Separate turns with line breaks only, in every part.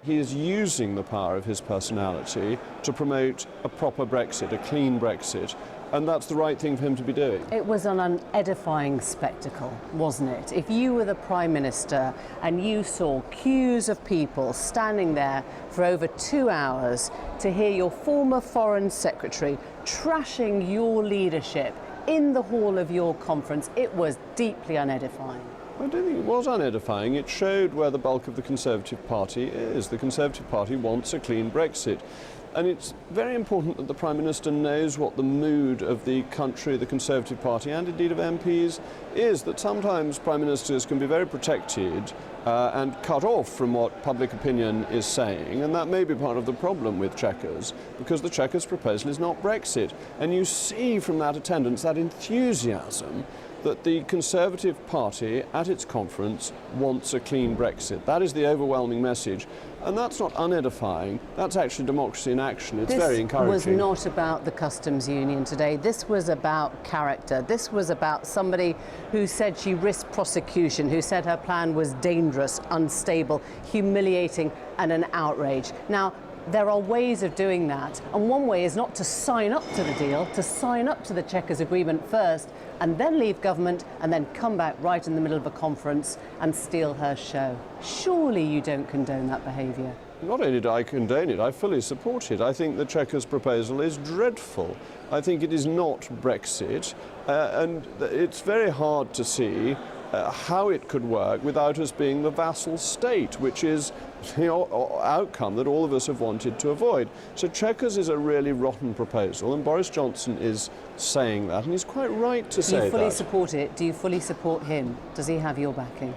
He is using the power of his personality to promote a proper Brexit, a clean Brexit, and that's the right thing for him to be doing.
It was an unedifying spectacle, wasn't it? If you were the Prime Minister and you saw queues of people standing there for over 2 hours to hear your former Foreign Secretary trashing your leadership in the hall of your conference, it was deeply unedifying.
I don't think it was unedifying. It showed where the bulk of the Conservative Party is. The Conservative Party wants a clean Brexit. And it's very important that the Prime Minister knows what the mood of the country, the Conservative Party, and indeed of MPs is, that sometimes Prime Ministers can be very protected and cut off from what public opinion is saying, and that may be part of the problem with Chequers, because the Chequers proposal is not Brexit. And you see from that attendance, that enthusiasm, that the Conservative Party at its conference wants a clean Brexit. That is the overwhelming message. And that's not unedifying, that's actually democracy in action. It's very encouraging.
This was not about the customs union today. This was about character. This was about somebody who said she risked prosecution, who said her plan was dangerous, unstable, humiliating, and an outrage. Now, there are ways of doing that, and one way is not to sign up to the deal, to sign up to the Chequers agreement first, and then leave government, and then come back right in the middle of a conference and steal her show. Surely you don't condone that behaviour.
Not only do I condone it, I fully support it. I think the Chequers proposal is dreadful. I think it is not Brexit, and it's very hard to see how it could work without us being the vassal state, which is the outcome that all of us have wanted to avoid. So Chequers is a really rotten proposal, and Boris Johnson is saying that, and he's quite right to say that.
Do you fully support it? Do you fully support him? Does he have your backing?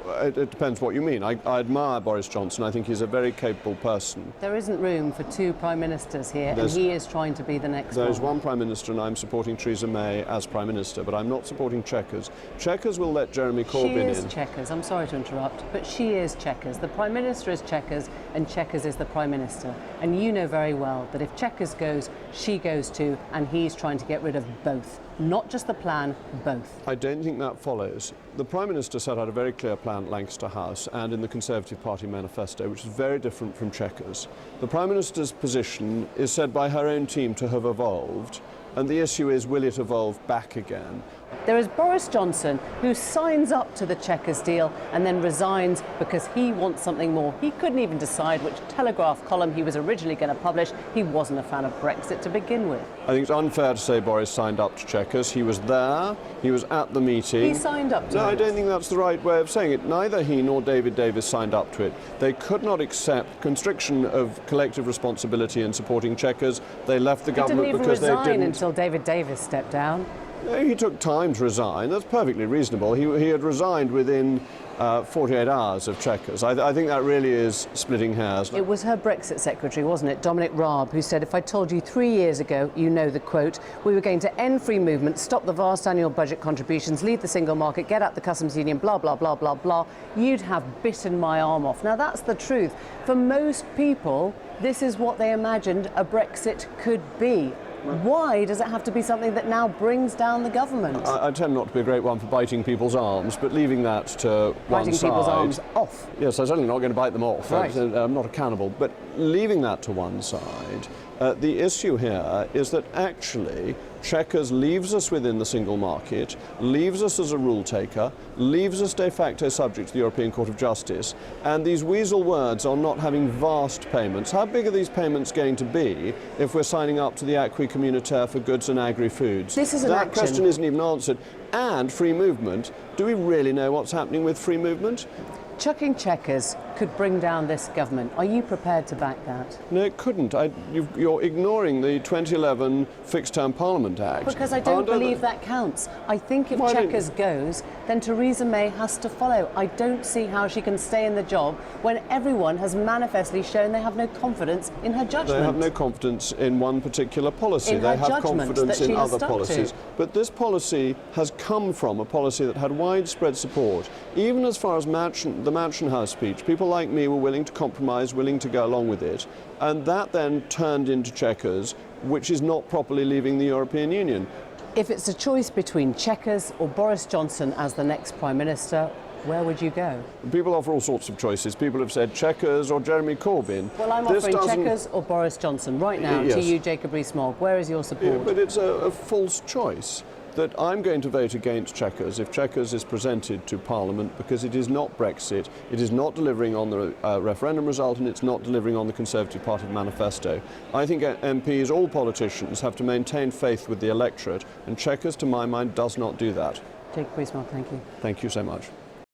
It depends what you mean. I admire Boris Johnson. I think he's a very capable person.
There isn't room for two Prime Ministers here, and he is trying to be the next one.
There's one Prime Minister, and I'm supporting Theresa May as Prime Minister, but I'm not supporting Chequers. Chequers will let Jeremy Corbyn in.
She is Chequers. I'm sorry to interrupt, but she is Chequers. The Prime Minister is Chequers, and Chequers is the Prime Minister. And you know very well that if Chequers goes, she goes too, and he's trying to get rid of both. Not just the plan, both.
I don't think that follows. The Prime Minister set out a very clear plan at Lancaster House and in the Conservative Party manifesto, which is very different from Chequers. The Prime Minister's position is said by her own team to have evolved, and the issue is, will it evolve back again?
There is Boris Johnson, who signs up to the Chequers deal and then resigns because he wants something more. He couldn't even decide which Telegraph column he was originally going to publish. He wasn't a fan of Brexit to begin with.
I think it's unfair to say Boris signed up to Chequers. He was there, he was at the meeting.
He signed up to it.
No, I don't think that's the right way of saying it. Neither he nor David Davis signed up to it. They could not accept constriction of collective responsibility in supporting Chequers. They left the government because they didn't.
He didn't even resign until David Davis stepped down.
He took time to resign. That's perfectly reasonable. He had resigned within 48 hours of Chequers. I think that really is splitting hairs.
It was her Brexit secretary, wasn't it, Dominic Raab, who said, if I told you 3 years ago, you know the quote, we were going to end free movement, stop the vast annual budget contributions, leave the single market, get out the customs union, blah, blah, blah, blah, blah, you'd have bitten my arm off. Now, that's the truth. For most people, this is what they imagined a Brexit could be. Why does it have to be something that now brings down the government?
I tend not to be a great one for biting people's arms, but leaving that to one side.
Biting people's arms off?
Yes, I'm certainly not going to bite them off.
Right.
I'm not a cannibal. But leaving that to one side, the issue here is that actually Chequers leaves us within the single market, leaves us as a rule taker, leaves us de facto subject to the European Court of Justice, and these weasel words on not having vast payments. How big are these payments going to be if we're signing up to the acquis communautaire for goods and agri-foods?
This is an
That
action.
question isn't even answered. And free movement. Do we really know what's happening with free movement?
Chucking Chequers could bring down this government. Are you prepared to back that?
No, it couldn't. You're ignoring the 2011 Fixed-Term Parliament Act.
Because I don't believe that counts. I think if Chequers goes, then Theresa May has to follow. I don't see how she can stay in the job when everyone has manifestly shown they have no confidence in her judgment.
They have no confidence in one particular policy. They have confidence in other policies. But this policy has come from a policy that had widespread support. Even as far as the Mansion House speech, people like me were willing to compromise, willing to go along with it. And that then turned into Chequers, which is not properly leaving the European Union.
If it's a choice between Chequers or Boris Johnson as the next Prime Minister, where would you go?
People offer all sorts of choices. People have said Chequers or Jeremy Corbyn.
Well, I'm offering Chequers or Boris Johnson right now to you, Jacob Rees Mogg. Where is your support?
Yeah, but it's a false choice. That I'm going to vote against Chequers if Chequers is presented to Parliament, because it is not Brexit, it is not delivering on the referendum result, and it's not delivering on the Conservative Party manifesto. I think MPs, all politicians, have to maintain faith with the electorate, and Chequers, to my mind, does not do that.
Jacob Rees Mogg, thank you.
Thank you so much.